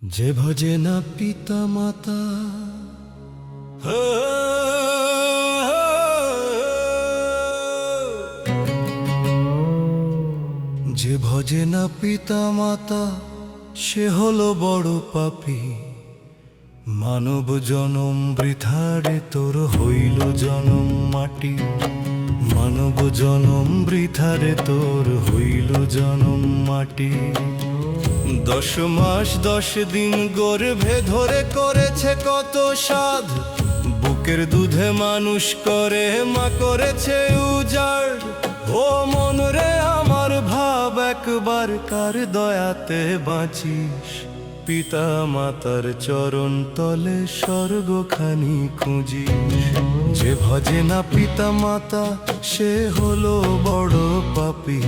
যে ভজে না পিতা মাতা যে ভজে না পিতা মাতা সে হলো বড় পাপী। মানব জনম বৃথারে তোর হইল জনম মাটি। মানব জনম বৃথারে তোর হইল জনম মাটি। 10 মাস 10 দিন গর্ভে ধরে করেছে কত সাধ। বুকের দুধে মানুষ করে মা করেছে উজাড়। ও মন রে আমার ভাব একবার কার দয়াতে বাঁচিস। পিতা মাতার চরণ তলে স্বর্গখানি খুঁজিস। যে ভজে না পিতা মাতা সে হলো বড় পাপী।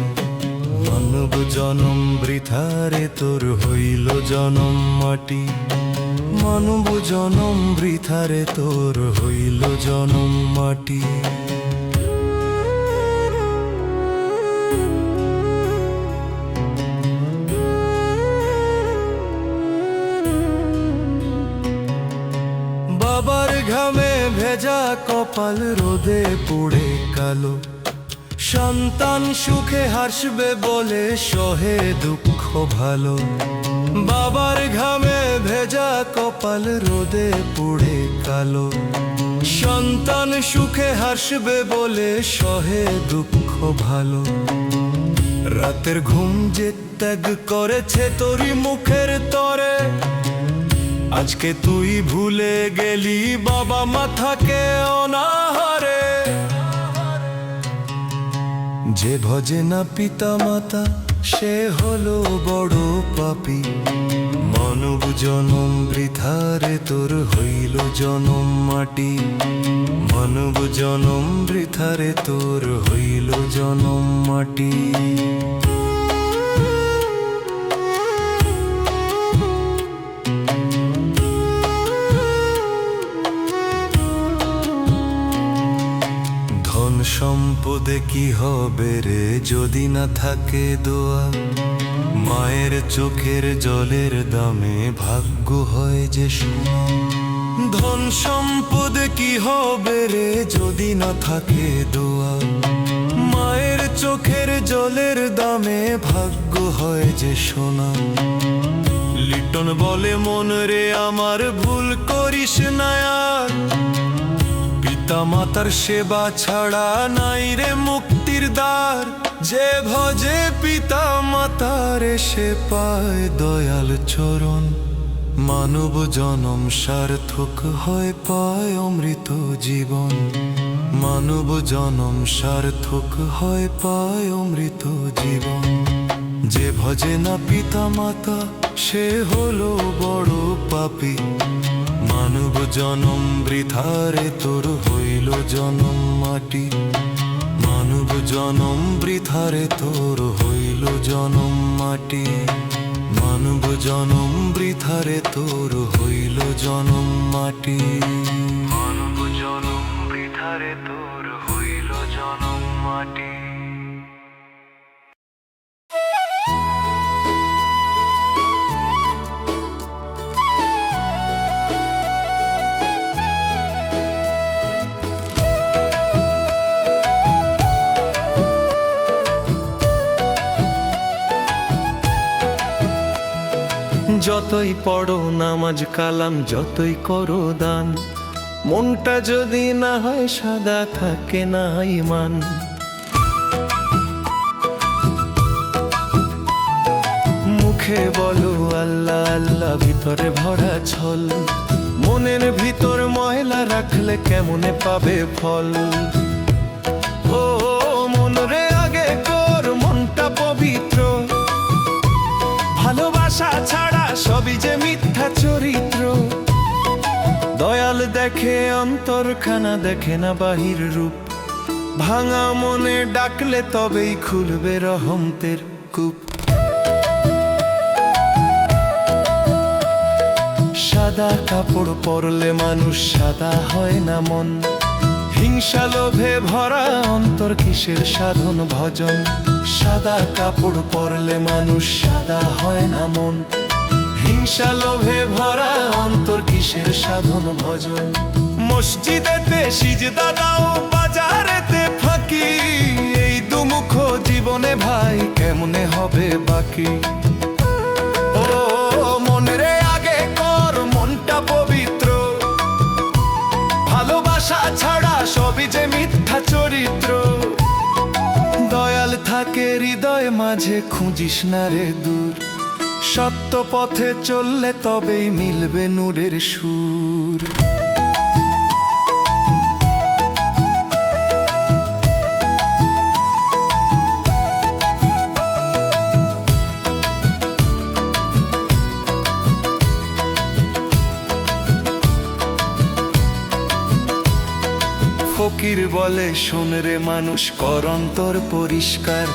মানব জনম বৃথারে তোর হইল জনম মাটি। মানব জনম বৃথারে তোর হইল জনম মাটি। বাবার ঘামে ভেজা কপাল রোদে পুড়ে কালো। সন্তান সুখে হাসবে বলে সহে দুঃখ ভালো। বাবার ঘামে ভেজা কপাল রোদে পুড়ে কালো। সন্তান সুখে হাসবে বলে সহে দুঃখ ভালো। রাতের ঘুম যে ত্যাগ করেছে তোরই মুখের তরে। আজকে তুই ভুলে গেলি বাবা মাথাকে অনাহারে। যে ভজে না পিতা মাতা সে হলো বড় পাপী। মানব জনম বৃথারে তোর হইল জনম মাটি। মানব জনম বৃথারে তোর হইল জনম মাটি। সম্পদে কি হবে রে যদি না থাকে দোয়া। মায়ের চোখের জলের দামে ভাগ্য হয় যে সোনা। ধন সম্পদ কি হবে রে যদি না থাকে দোয়া। মায়ের চোখের জলের দামে ভাগ্য হয় যে সোনা। লিটন বলে মন রে আমার ভুল করিস না আর। পিতা মাতার সেবা ছাড়া নাই রে মুক্তির দ্বার। যে ভজে পিতা মাতার সে পায় দয়াল চরণ। মানব জনম সার্থক হয় পায় অমৃত জীবন। মানব জনম সার্থক হয় পায় অমৃত জীবন। যে ভজে না পিতা মাতা সে হলো বড় পাপী। মানব জনম বৃথারে তোর হইল জনম মাটি। মানব জনম বৃথারে তোর হইল জনম মাটি। মানব জনম বৃথারে তোর হইল জনম মাটি। মানব জনম বৃথারে তোর হইল জনম মাটি। যতই পড়ো নামাজ কালাম যতই করো দান। মনটা যদি না হয় সাদা থাকে না ঈমান। মুখে বলো আল্লাহ আল্লাহ ভিতরে ভরা ছল। মনের ভিতর ময়লা রাখলে কেমনে পাবে ফল। ও মন রে আগে কর মনটা পবিত্র। ভালোবাসা ছাড়া সবই যে মিথ্যা চরিত্র। দয়াল দেখে অন্তরখানা দেখে না বাহির রূপ। ভাঙা মনে ডাকলে তবেই খুলবে রহমতের কূপ। সাদা কাপড় পরলে মানুষ সাদা হয় না মন। হিংসা লোভে ভরা অন্তর কিসের সাধন ভজন। সাদা কাপড় পরলে মানুষ সাদা হয় না মন। হিংসা লোভে ভরা অন্তর কিসের সাধন ভজন। মসজিদেতে সিজদা দাও, বাজারেতে ফাঁকি, এই দুমুখ জীবনে ভাই কেমনে হবে বাকি। ও মনরে আগে কর মনটা পবিত্র, ভালোবাসা ছাড়া সবই যে মিথ্যা চরিত্র। দয়াল থাকে হৃদয় মাঝে, খুঁজিস না রে দূর, সত্য পথে চললে তবেই মিলবে নূরের সুর। ফকির বলে শোন রে মানুষ, কর অন্তর পরিষ্কার,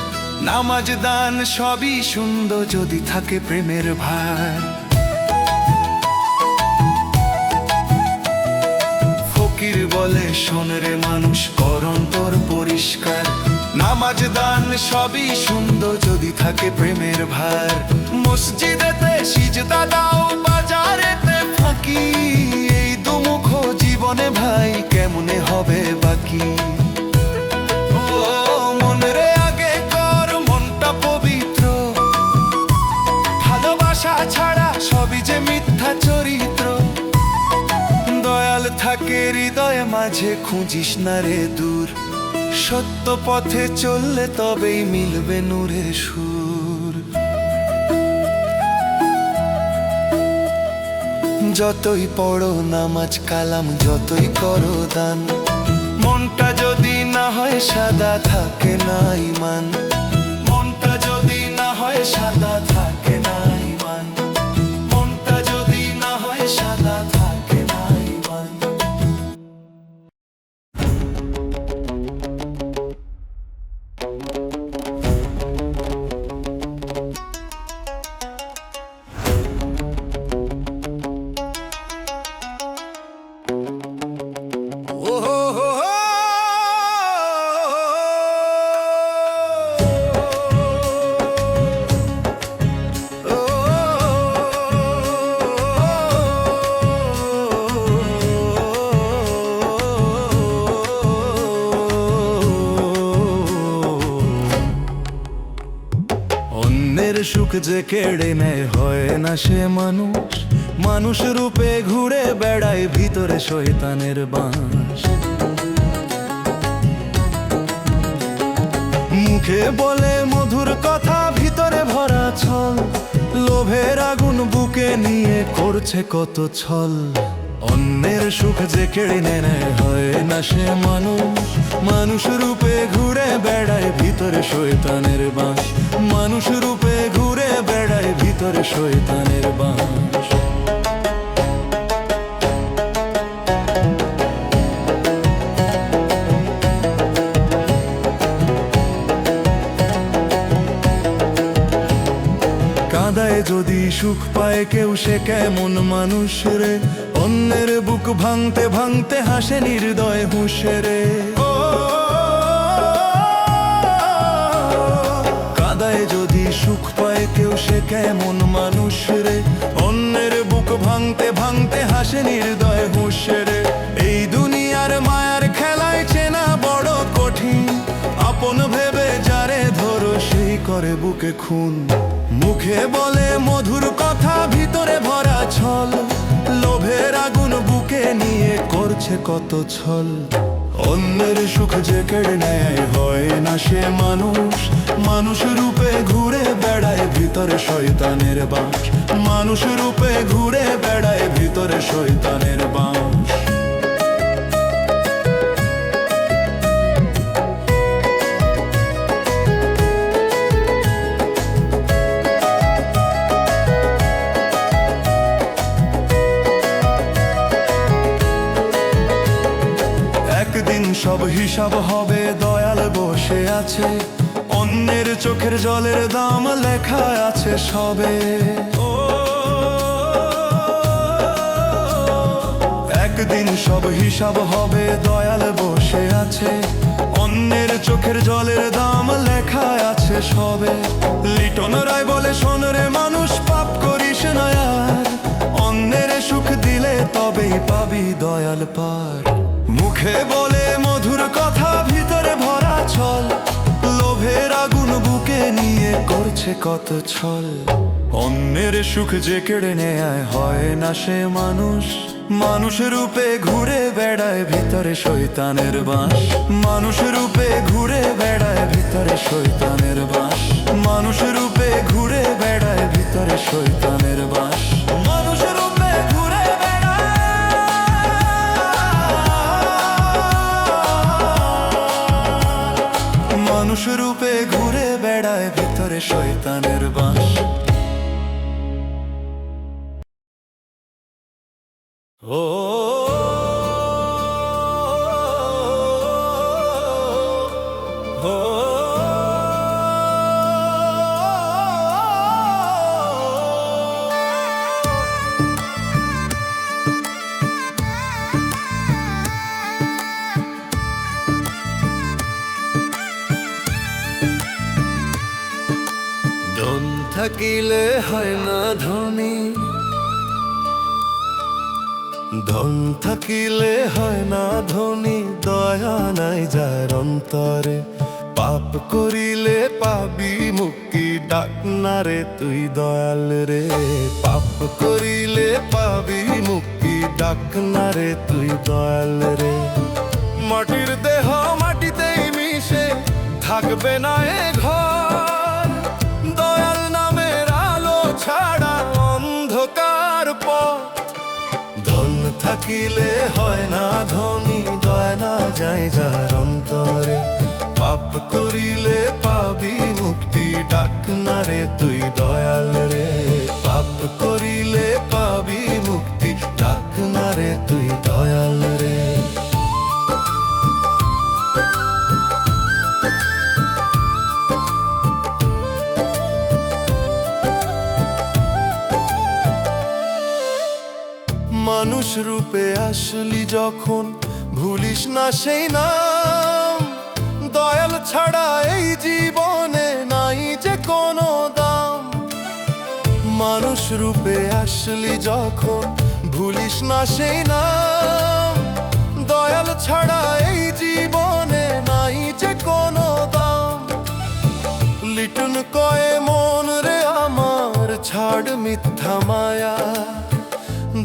নামাজ দান সবই সুন্দর যদি থাকে প্রেমের ভার। ফকির বলে শোন রে মানুষ, কর অন্তর পরিষ্কার, নামাজ দান সবই সুন্দর যদি থাকে প্রেমের ভার। মসজিদেতে সিজদা দাও, বাজারেতে ফাঁকি, এই দুমুখ জীবনে ভাই কেমনে হবে বাকি। ও মনরে আগে কর মনটা পবিত্র, ভালোবাসা ছাড়া সবই যে মিথ্যা চরিত্র। দয়াল থাকে হৃদয় মাঝে, খুঁজিস না রে দূর, সত্য পথে চললে তবেই মিলবে নূরের সুর। যতই পড়ো নামাজ কালাম, যতই করো দান, মনটা যদি না হয় সাদা থাকে না ঈমান। মনটা যদি না হয় সাদা থাকে না ঈমান, মনটা যদি না হয় সাদা থাকে না ঈমান। অন্যের সুখ যে কেড়ে নেয় হয় না সে মানুষ, মানুষ রূপে ঘুরে বেড়ায় ভিতরে শয়তানের বাস। মুখে বলে মধুর কথা, ভিতরে ভরা ছল, লোভের আগুন বুকে নিয়ে করছে কত ছল। অন্যের সুখ যে কেড়ে নেয় হয় না সে মানুষ, মানুষ রূপে ঘুরে বেড়ায় ভিতরে শয়তানের বাস। মানুষ রূপে ঘুরে বেড়ায় ভিতরে শয়তানের বাস। কাঁদায় যদি সুখ পায় কেউ, সে কেমন মানুষ রে, অন্যের বুক ভাঙতে ভাঙতে হাসে নির্দয় হুঁশে রে। কাঁদায় যদি সুখ পায় কেউ, সে কেমন মানুষ রে, অন্যের বুক ভাঙতে ভাঙতে হাসে নির্দয় হুঁশে রে। এই দুনিয়ার মায়ার খেলায় চেনা বড় কঠিন, আপন ভেবে যারে ধরো সেই করে বুকে খুন। মুখে বলে মধুর কথা, ভিতরে ভরা ছল, লোভের আগুন বুকে নিয়ে করছে কত ছল। অন্যের সুখ যে কেড়ে নেয় হয় না সে মানুষ, মানুষ রূপে ঘুরে বেড়ায় ভিতরে শয়তানের বাস। মানুষ রূপে ঘুরে বেড়ায় ভিতরে শয়তানের বাস। একদিন সব হিসাব হবে, দয়াল বসে আছে, অন্যের চোখের জলের দাম লেখা আছে সবে। একদিন সব হিসাব হবে, দয়াল বসে আছে, অন্যের চোখের জলের দাম লেখা আছে সবে। লিটন রায় বলে শোন রে মানুষ, পাপ করিস না আর, দয়াল পার। মুখে বলে মধুর কথা, ভিতরে ভরা ছল, লোভের আগুন বুকে নিয়ে করছে কত ছল। অন্যের সুখ যে কেড়ে নেয় হয় না সে মানুষ, মানুষ রূপে ঘুরে বেড়ায় ভিতরে শয়তানের বাস। মানুষ রূপে ঘুরে বেড়ায় ভিতরে শয়তানের বাস। মানুষ রূপে ঘুরে বেড়ায় ভিতরে শয়তানের বাস। মানুষ রূপে ঘুরে বেড়ায়, মানুষ রূপে ঘুরে বেড়ায় ভিতরে শয়তানের বাস। ও ধন থাকিলে হয় না ধনী, ধন থাকিলে হয় না ধনী, দয়া নাই যার অন্তরে। পাপ করিলে পাবি মুক্তি, ডাক না রে তুই দয়াল রে। পাপ করিলে পাবি মুক্তি, ডাক না রে তুই দয়াল রে। মাটির দেহ মাটিতেই মিশে থাকবে না এ ঘর, দয়াল নামের আলো ছাড়া অন্ধকার পথ। ধন থাকিলে হয় না ধনী, দয়া না যায় যার অন্তরে। পাপ করিলে পাবি মুক্তি, ডাক না রে তুই দয়াল রে। পাপ করিলে পাবি মুক্তি, ডাক না রে তুই দয়াল রে। মানুষ রূপে আসলি যখন ভুলিস না সেই নাম, দয়াল ছাড়া এই জীবনে নাই যে কোনো দাম। মানুষ রূপে আসলি যখন ভুলিস না সেই নাম, দয়াল ছাড়া এই জীবনে নাই যে কোনো দাম। লিটন কয়ে মন রে আমার, ছাড় মিথ্যা মায়া,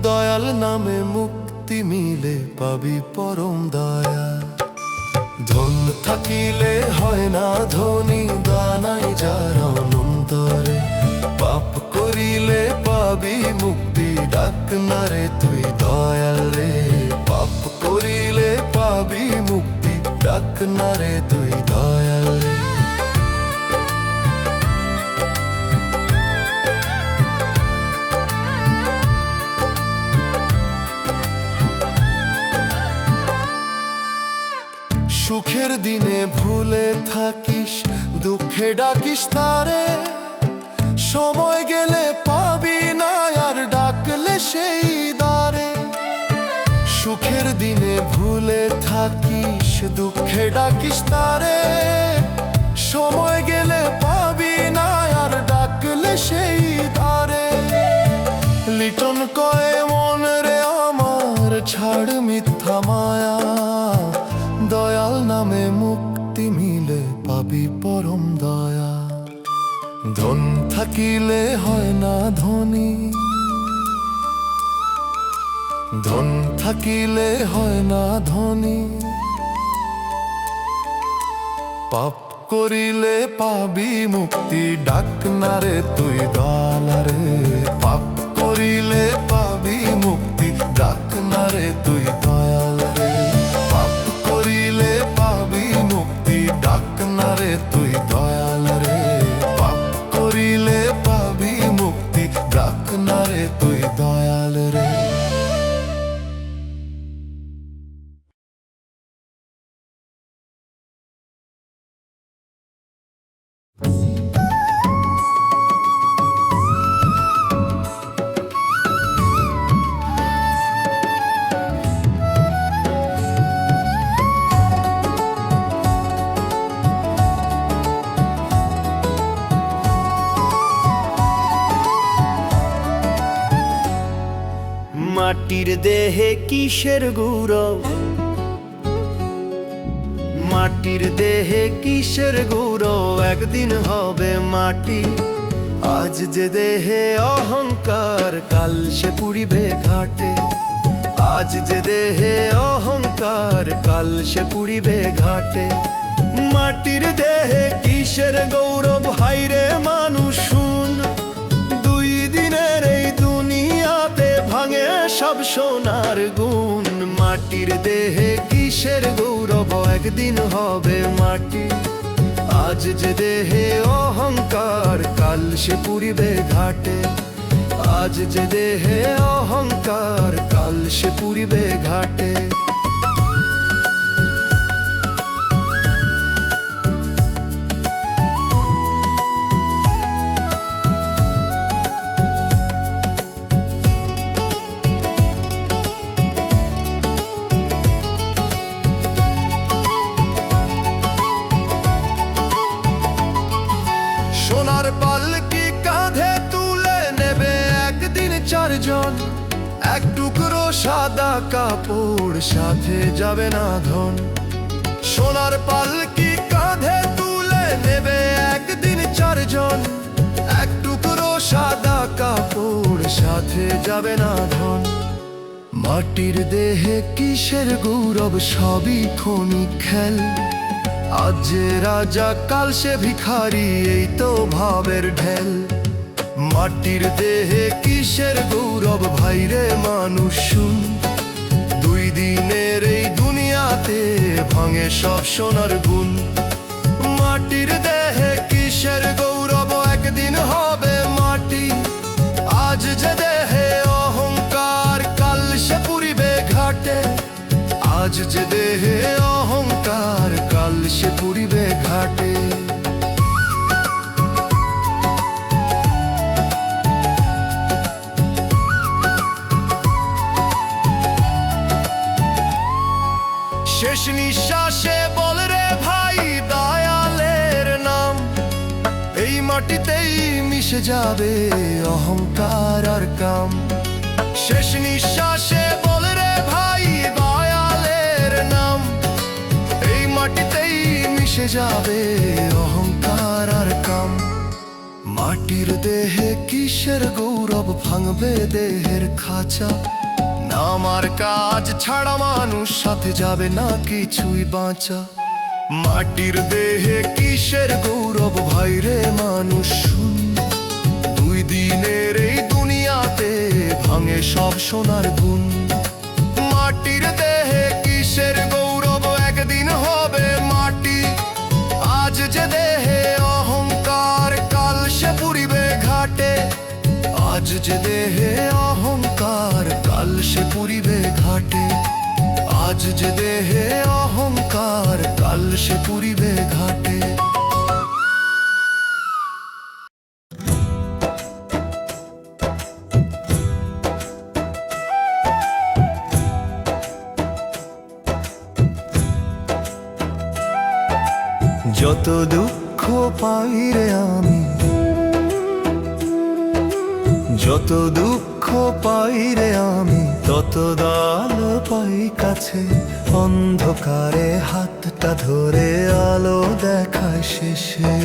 দয়াল নামে মুক্তি মিলে পাবি পরম দয়া। ধন থাকিলে হয় না ধনী, দানাই যার অনন্তরে। পাপ করিলে পাবি মুক্তি, ডাক না রে তুই দয়াল রে। পাপ করিলে পাবি মুক্তি, ডাক না রে তুই দয়াল রে। সুখের দিনে ভুলে থাকিস, দুঃখে ডাকিস তারে। সময় গেলে পাবি না আর ডাকলে সেই দ্বারে। সুখের দিনে ভুলে থাকিস, দুঃখে ডাকিস তারে। সময় গেলে পাবি না আর ডাকলে সেই দ্বারে। লিটন কয়ে মন রে আমার, ছাড় মিথ্যা মায়া, দয়াল নামে মুক্তি মিলে পাবি পরম দয়া। ধন থাকিলে হয় না ধনী, ধন থাকিলে হয় না ধনী, পাপ করিলে পাবি মুক্তি, ডাক না রে তুই দয়াল রে। পাপ করিলে পাবি মুক্তি, ডাক না রে তুই দয়াল রে। পাপ করিলে পাবি মুক্তি, ডাক না রে তুই দয়াল রে। পাপ করিলে পাবি মুক্তি, ডাক না রে তুই দয়াল রে। মাটির দেহে কিসের গৌরব, মাটির দেহে কিসের গৌরব, একদিন হবে মাটি। আজ যে দেহে অহংকার, কাল সে পুড়িবে ঘাটে। আজ যে দেহে অহংকার, কাল সে পুড়িবে ঘাটে। মাটির দেহে কিসের গৌরব, হাইরে মানুষ শুন। দুই দিনের এই দুনিয়াতে ভাঙে সব সোনার গুণ। মাটির দেহে কিসের গৌরব, একদিন হবে মাটি। আজ যে দেহে অহংকার, কাল সে পুড়িবে ঘাটে। আজ যে দেহে অহংকার, কাল সে পুড়িবে ঘাটে। সোনার পালকি কাঁধে তুলে নেবে একদিন চারজন। এক টুকরো সাদা কাপড়, সাথে যাবে না ধন। সোনার পালকি কাঁধে তুলে নেবে একদিন চারজন। এক টুকরো সাদা কাপড়, সাথে যাবে না ধন। মাটির দেহে কিসের গৌরব, সবই ক্ষণিক খেল। আজ যে রাজা, কাল সে ভিখারি, এই তো ভাবের ঢেল। মাটির দেহে কিসের গৌরব, ভাইরে মানুষ শুন। দুই দিনের এই দুনিয়াতে ভাঙে সব সোনার গুণ। মাটির দেহে কিসের গৌরব, একদিন হবে মাটি। আজ যে দেহে অহংকার, কাল সে পুড়িবে ঘাটে। আজ যে দেহে অহংকার, কাল সে পুড়িবে ঘাটে। শেষ নিঃশ্বাসে বল রে ভাই দয়ালের নাম। এই মাটিতেই মিশে যাবে অহংকার আর কাম। শেষ নিঃশ্বাসে বল রে ভাই দয়ালের নাম। এই মাটিতেই মিশে যাবে অহংকার আর কাম। মাটির দেহে কিসের গৌরব, ভাঙবে দেহের খাঁচা। নামার কাজ ছাড়া মানুষ, সাথে যাবে না কিছুই বাঁচা। মাটির দেহে কিসের গৌরব, ভাইরে মানুষ শুন। দুই দিনের এই দুনিয়াতে ভাঙে সব সোনার গুণ। মাটির দেহে কিসের গৌরব, একদিন হবে মাটি। আজ যে দেহে অহংকার, কাল সে পুড়িবে ঘাটে। আজ যে দেহে অহংকার, কাল সে পুড়িবে ঘাটে। আজ যে দেহে অহংকার, কাল সে পুড়িবে ঘাটে। যত দুঃখ পাই রে আমি, যত দুঃখ পাই রে আমি, তত দাল পাই কাছে। অন্ধকারে হাতটা ধরে আলো দেখায় শেষে।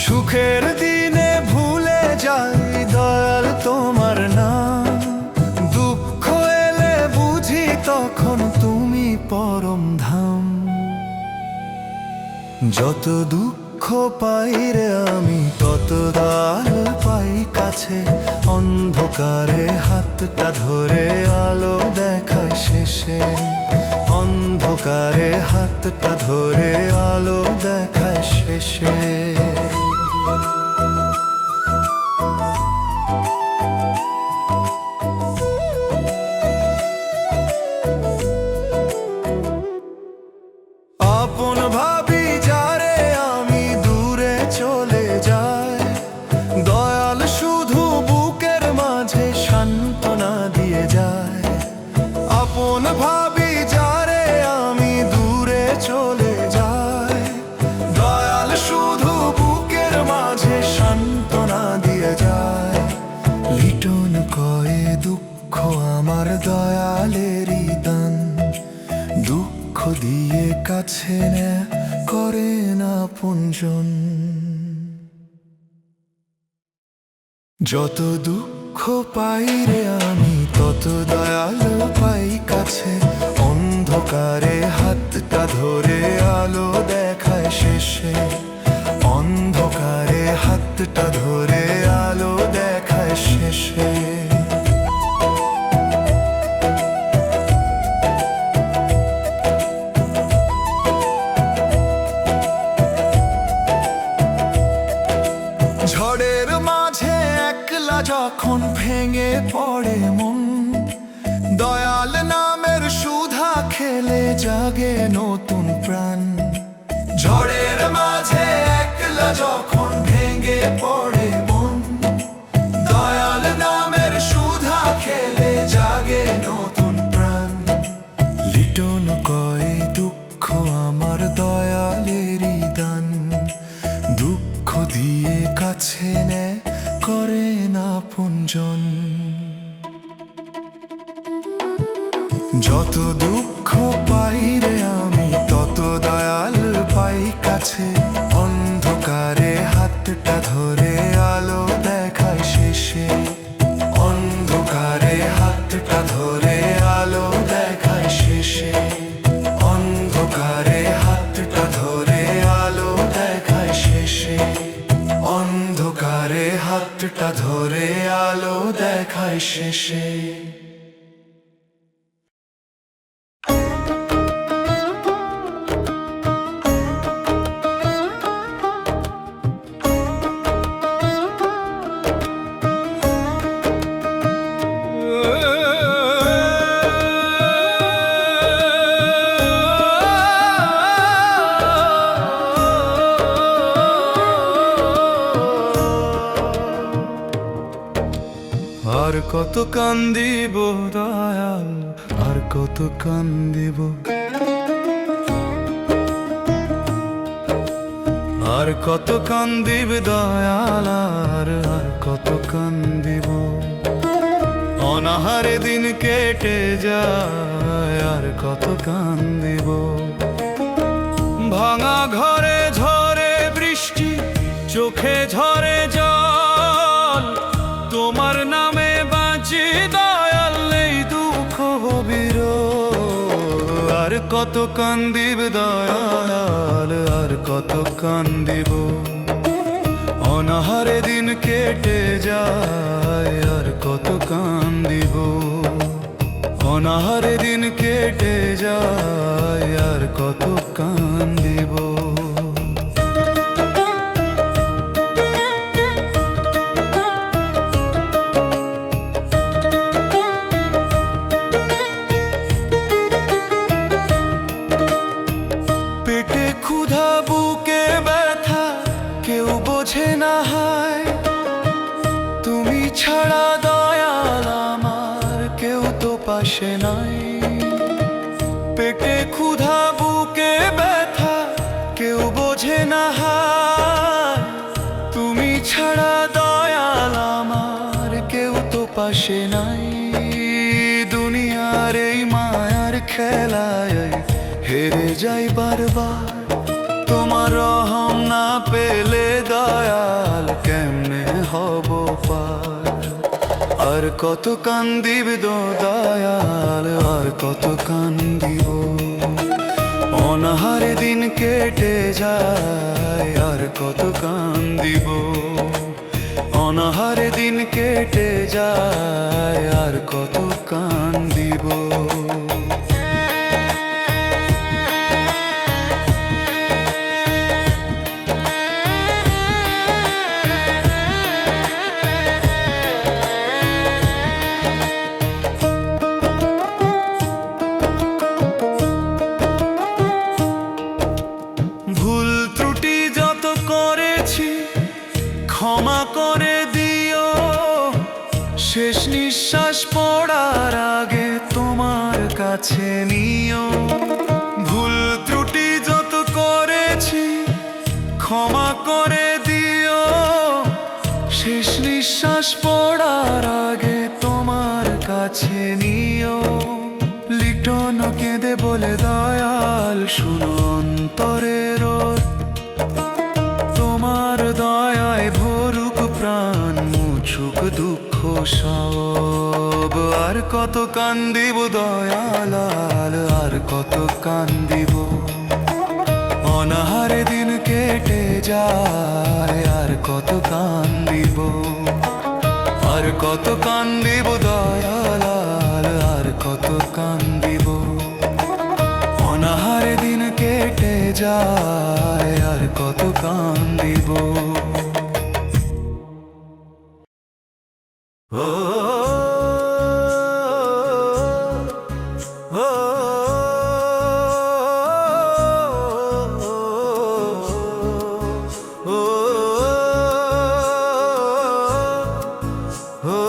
সুখের দিনে ভুলে যাই দয়াল তোমার নাম। দুঃখ এলে বুঝি তখন তুমি পরম ধাম। যত দুঃখ পাই রে আমি, তত দাল পাই কাছে। অন্ধকারে হাতটা ধরে আলো দেখায় শেষে। অন্ধকারে হাতটা ধরে আলো দেখায় শেষে। আপন ভাবি যারে আমি, দূরে চলে যায়। দয়াল শুধু বুকের মাঝে সান্ত্বনা দিয়ে যায়। আপন ভাবি যারে আমি, দূরে চলে যায়। দয়াল শুধু কাছে করে না আপনজন। যত দুঃখ পাই রে আমি তত দয়াল পাই কাছে, অন্ধকারে হাতটা ধরে আলো দেখায় শেষে, অন্ধকারে হাতটা ধরে আলো দেখায় শেষে। ঝড়ের মাঝে একলা যখন ভেঙে পড়ে মন, দয়াল নামের সুধা খেলে জাগে নতুন প্রাণ। ঝড়ের মাঝে একলা যখন ভেঙে পড়ে মন, দয়াল নামের সুধা খেলে জাগে নতুন প্রাণ। লিটন কয় দুঃখ আমার দয়ালেরই দান, দুঃখ দিয়ে কাছে করে না আপনজন। যত দুঃখ পাই রে আমি তত দয়াল পাই কাছে, অন্ধকারে হাতটা ধরে আলো দেখায় শেষে, অন্ধকারে হাতটা ধরে আলো দেখায় শেষে, অন্ধকারে হাতটা ধরে আলো দেখায় শেষে, অন্ধকারে হাতটা ধরে আলো দেখায় শেষে। আর কত কান্দিব দয়াল, আর কত কান্দিব, আর কত কান্দিব দয়াল, আর কত কান্দিব। অনাহারে দিন কেটে যায় আর কত কান্দিব। ভাঙা ঘরে ঝরে বৃষ্টি, চোখে ঝরে জল, তোমার নামে বাঁচি দয়াল নেই দুঃখ বিরল। আর কত কান্দিব দয়াল, আর কত কান্দিব। অনাহারে দিন কেটে যায় আর কত কান্দিব, অনাহারে দিন কেটে যায় আর কত কান্দিব। পেটে ক্ষুধা বুকে ব্যথা কেউ বোঝে না হায়, তুমি ছাড়া দয়াল আমার কেউ তো পাশে নাই। পেটে ক্ষুধা বুকে ব্যথা কেউ বোঝে না হায়, তুমি ছাড়া দয়াল আমার কেউ তো পাশে নাই। দুনিয়ার এই মায়ার খেলায় হেরে যাই বারবার, তোমার রহম না পেলে দয়াল কেমনে হব পার। আর কত কান্দিব দয়াল, আর কত কান্দিব। অনাহারে দিন কেটে যায় আর কত কান্দিব, অনাহারে দিন কেটে যায় আর কত কান্দিব। ভুল ত্রুটি যত করেছি ক্ষমা করে দিও, শেষ নিঃশ্বাস পড়ার আগে তোমার কাছে নিও। ভুল ত্রুটি যত করেছি ক্ষমা করে দিও, শেষ নিঃশ্বাস পড়ার আগে তোমার কাছে নিও। লিটন কেঁদে বলে দয়াল শুনো সব। আর কত কান্দিব দয়াল, আর কত কান্দিব, অনাহারে দিন কেটে যায়, আর কত কান্দিব, আর কত কান্দিব দয়াল, আর কত কান্দিব, অনাহারে দিন কেটে যায়, আর কত কান্দিব। ও ও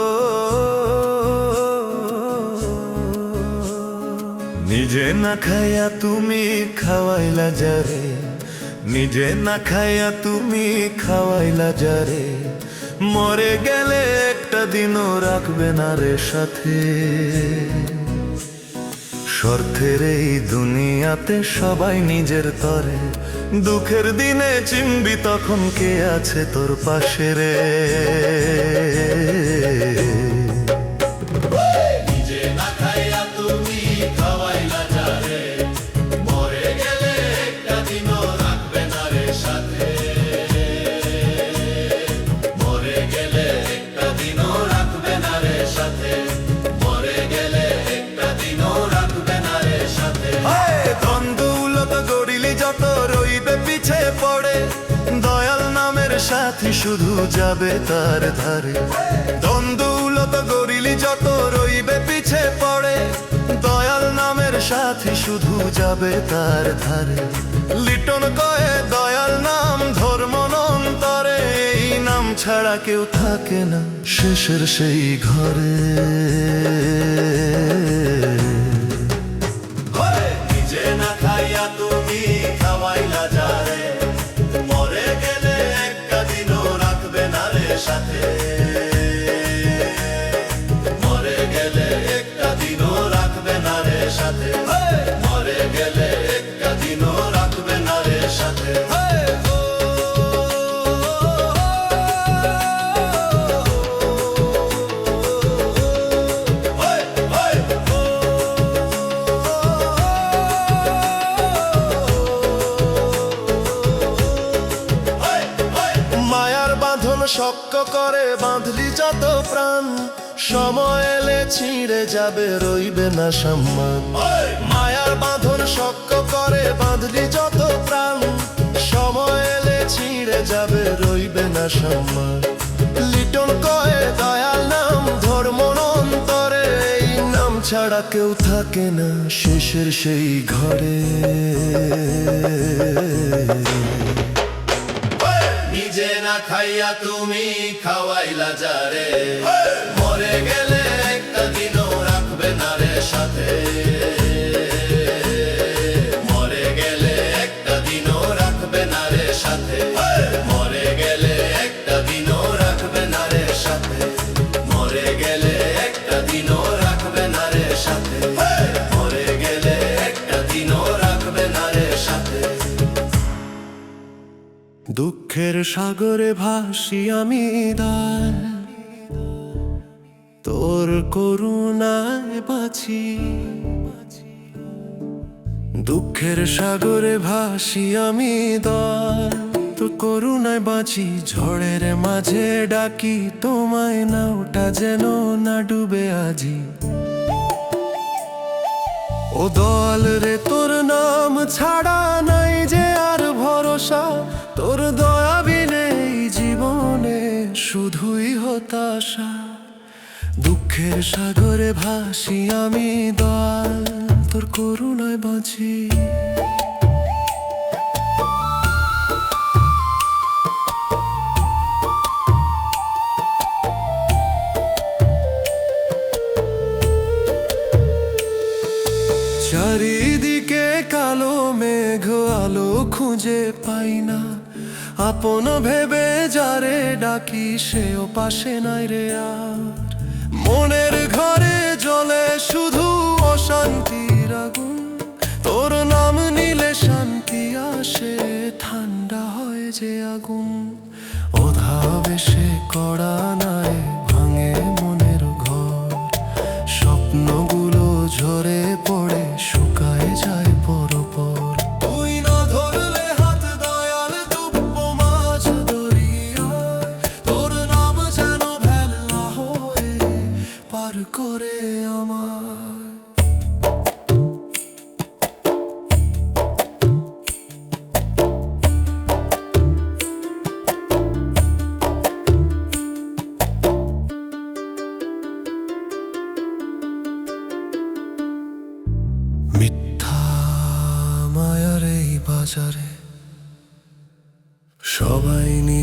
নিজে না খাইয়া তুমি খাওয়াইলা যারে, নিজে না খাইয়া তুমি খাওয়াইলা যারে, মরে গেলে একটা দিনও রাখবে না রে সাথে। স্বার্থের এই দুনিয়াতে সবাই নিজের তরে, দুঃখের দিনে চিনবি তখন কে আছে তোর পাশে রে। নিজে না খাইয়া তুমি খাওয়াইলা যারে, মরে গেলে একটা দিনও রাখবে না রে সাথে। মরে গেলে একটা দিনও রাখবে না রে সাথে, মরে গেলে একটা দিনও রাখবে না রে সাথে। ধন দৌলত গড়িলি যত রইবে পিছে পড়ে, দয়াল নামের সাথী শুধু যাবে তার ধারে। ধন দৌলত গড়িলি যত রইবে পিছে পড়ে, দয়াল নামের সাথী শুধু যাবে তার ধারে। লিটন কয়ে দয়াল নাম ধর্ম অন্তরে, এই নাম ছাড়া কেউ থাকে না শেষের সেই ঘরে। নিজে না খাইয়া তুমি খাওয়াইলা যারে, মরে গেলে একটা দিনও রাখবে না রে সাথে। মরে গেলে একটা দিনও রাখবে না রে সাথে, মরে গেলে একটা দিনও রাখবে না রে সাথে। মায়ার বাঁধন শক্ত করে বাঁধলি যত প্রাণ, সময় এলে ছিঁড়ে যাবে রইবে না সম্মান। মায়ার বাঁধন শক্ত করে বাঁধলি যত প্রাণ, সময় এলে ছিঁড়ে যাবে রইবে না সম্মান। লিটন কয়ে দয়াল নাম ধর্ম অন্তরে, এই নাম ছাড়া কেউ থাকে না শেষের সেই ঘরে। নিজে না খাইয়া তুমি খাওয়াইলা যারে, মরে গেলে একটা দিনও রাখবে না রে সাথে। মরে গেলে একটা দিনও রাখবে না রে সাথে, মরে গেলে একটা দিনও রাখবে না রে সাথে। মরে গেলে একটা দিনও রাখবে না রে সাথে, মরে গেলে একটা দিনও রাখবে না রে সাথে। দুঃখের সাগরে ভাসি আমি দায়, তোর করুণায় বাঁচি। দুঃখের সাগরে ভাসি আমি দায়, তোর করুণায় বাঁচি। ঝড়ের মাঝে ডাকি তোমায়, নাওটা যেন না ডুবে আজি। ও দল রে তোর নাম ছাড়া নাই যে আর ভরসা, তোর দয়া বিনে এই জীবনে শুধুই হতাশা। দুঃখের সাগরে ভাসি আমি দয়াল, তোর করুণায় বাঁচি। চারিদিকে কালো মেঘ, আলো খুঁজে পাই না। আপন ভেবে যারে ডাকি, সেও পাশে নাই রে আর। মনের ঘরে জ্বলে শুধু অশান্তির আগুন, তোর নাম নিলে শান্তি আসে, ঠান্ডা হয় যে আগুন। অধাবেশে কড়া নাই ভাঙে মনে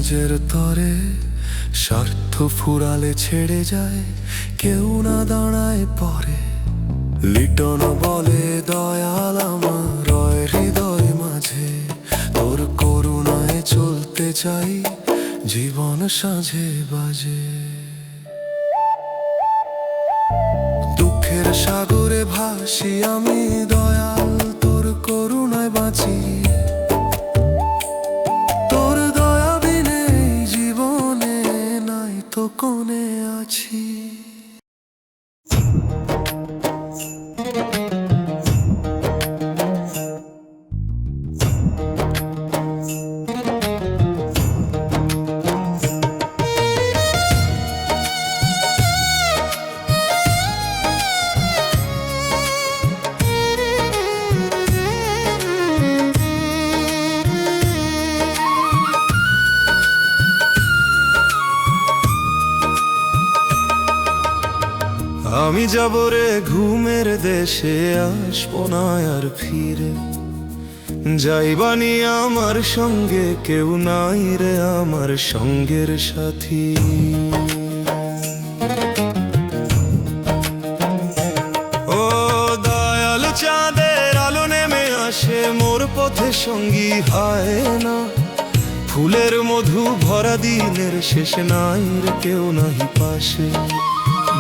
নিজের তরে, স্বার্থ ফুরালে ছেড়ে যায়, কেউ না দাঁড়ায় পরে। লিটন বলে দয়াল আমার রয় হৃদয় মাঝে, তোর করুণায় চলতে চাই, জীবন সাঁঝে বাজে। দুঃখের সাগরে ভাসি আমি দয়াল, তোর করুণায় বাঁচি, তোর দয়া বিনে জীবনে নাই তো কোনে আছি। আমি যাব রে ঘুমের দেশে, আসবো না আর ফিরে, যাইবানি আমার সঙ্গে কেউ নাই রে আমার সঙ্গের সাথী। ও দয়াল চাঁদের আলো নেমে আসে, মোর পথে সঙ্গী হয় না, ফুলের মধু ভরা দিনের শেষ নাই রে কেউ নাহি পাশে।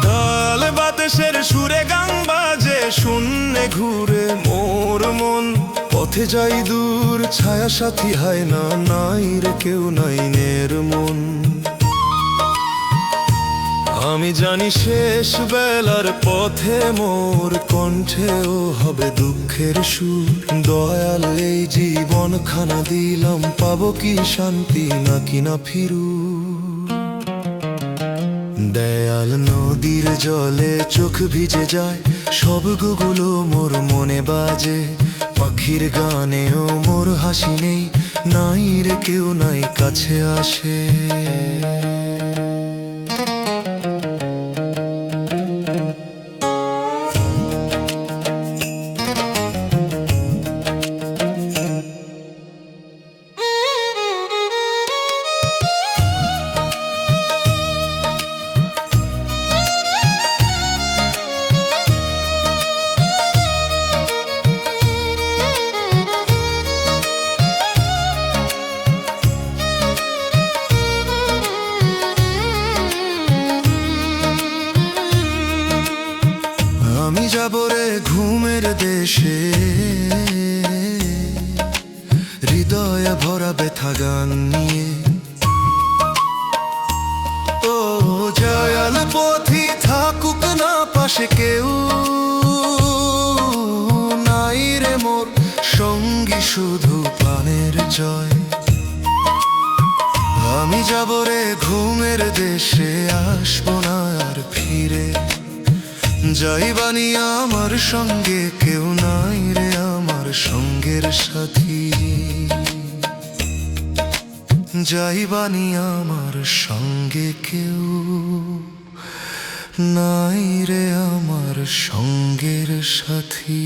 ঢাল বাতাসের সুরে গান বাজে, শূন্যে ঘুরে মোর মন, পথে যাই দূর ছায়া সাথী হয় না, নাই রে কেউ নাই নের মন। আমি জানি শেষ বেলার পথে মোর কণ্ঠেও হবে দুঃখের সুর, দয়াল এই জীবন খানা দিলাম, পাবো কি শান্তি নাকি না ফিরু। দয়াল নদীর জলে চোখ ভিজে যায়, শব্দগুলো মোর মনে বাজে, পাখির গানেও মোর হাসি নেই, নাই রে কেউ নাই কাছে আসে। আমি যাব রে ঘুমের দেশে, হৃদয়ে ভরা ব্যথা গান নিয়ে। ও দয়াল পথি থাকুক না পাশে কেউ, নাই রে মোর সঙ্গী শুধু প্রাণের জয়। আমি যাব রে ঘুমের দেশে, আসবো না আর ফিরে, যাইবানি আমার সঙ্গে কেউ নাই রে আমার সঙ্গের সাথী। যাইবানি আমার সঙ্গে কেউ নাই রে আমার সঙ্গের সাথী।